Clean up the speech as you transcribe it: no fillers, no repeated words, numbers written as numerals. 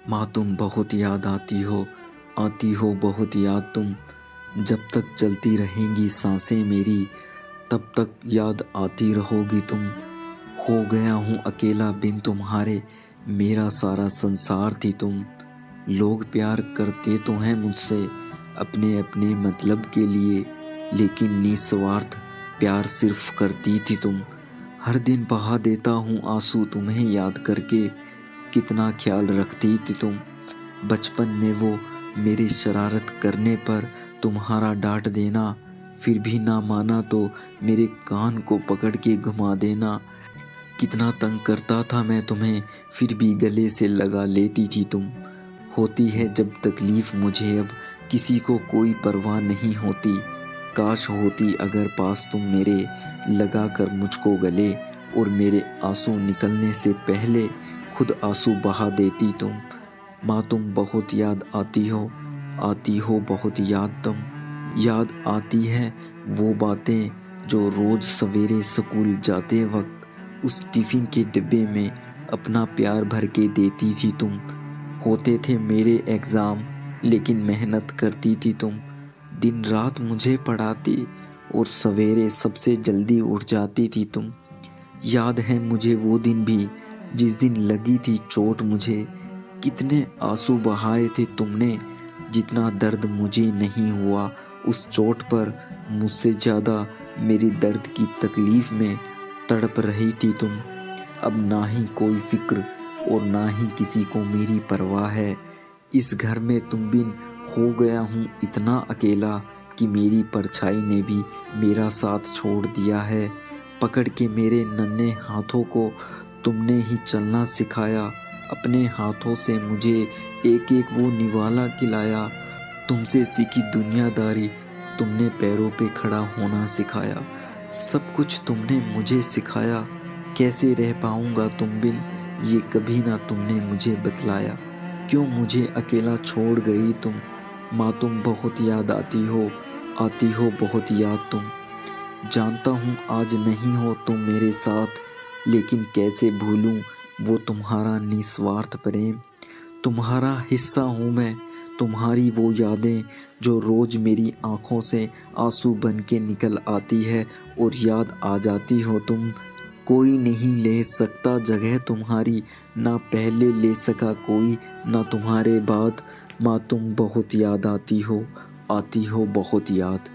माँ तुम बहुत याद आती हो बहुत याद तुम। जब तक चलती रहेंगी सांसें मेरी, तब तक याद आती रहोगी तुम। हो गया हूँ अकेला बिन तुम्हारे, मेरा सारा संसार थी तुम। लोग प्यार करते तो हैं मुझसे अपने अपने मतलब के लिए, लेकिन निस्वार्थ प्यार सिर्फ करती थी तुम। हर दिन बहा देता हूँ आंसू तुम्हें याद करके, कितना ख्याल रखती थी तुम। बचपन में वो मेरी शरारत करने पर तुम्हारा डांट देना, फिर भी ना माना तो मेरे कान को पकड़ के घुमा देना। कितना तंग करता था मैं तुम्हें, फिर भी गले से लगा लेती थी तुम। होती है जब तकलीफ मुझे अब, किसी को कोई परवाह नहीं होती। काश होती अगर पास तुम मेरे, लगा कर मुझको गले, और मेरे आंसू निकलने से पहले खुद आंसू बहा देती तुम। माँ तुम बहुत याद आती हो बहुत याद तुम। याद आती है वो बातें जो रोज सवेरे स्कूल जाते वक्त उस टिफिन के डिब्बे में अपना प्यार भर के देती थी तुम। होते थे मेरे एग्ज़ाम, लेकिन मेहनत करती थी तुम। दिन रात मुझे पढ़ाती और सवेरे सबसे जल्दी उठ जाती थी तुम। याद है मुझे वो दिन भी जिस दिन लगी थी चोट मुझे। कितने आंसू बहाए थे तुमने, जितना दर्द मुझे नहीं हुआ उस चोट पर। मुझसे ज़्यादा मेरी दर्द की तकलीफ़ में तड़प रही थी तुम। अब ना ही कोई फिक्र और ना ही किसी को मेरी परवाह है। इस घर में तुम बिन हो गया हूँ इतना अकेला कि मेरी परछाई ने भी मेरा साथ छोड़ दिया है। पकड़ के मेरे नन्हे हाथों को तुमने ही चलना सिखाया, अपने हाथों से मुझे एक एक वो निवाला खिलाया। तुमसे सीखी दुनियादारी तुमने पैरों पे खड़ा होना सिखाया। सब कुछ तुमने मुझे सिखाया, कैसे रह पाऊंगा तुम बिन ये कभी ना तुमने मुझे बतलाया। क्यों मुझे अकेला छोड़ गई तुम। माँ तुम बहुत याद आती हो बहुत याद तुम। जानता हूँ आज नहीं हो तुम मेरे साथ, लेकिन कैसे भूलूं वो तुम्हारा निस्वार्थ प्रेम। तुम्हारा हिस्सा हूँ मैं, तुम्हारी वो यादें जो रोज मेरी आंखों से आंसू बन के निकल आती है और याद आ जाती हो तुम। कोई नहीं ले सकता जगह तुम्हारी, ना पहले ले सका कोई ना तुम्हारे बाद। माँ तुम बहुत याद आती हो बहुत याद।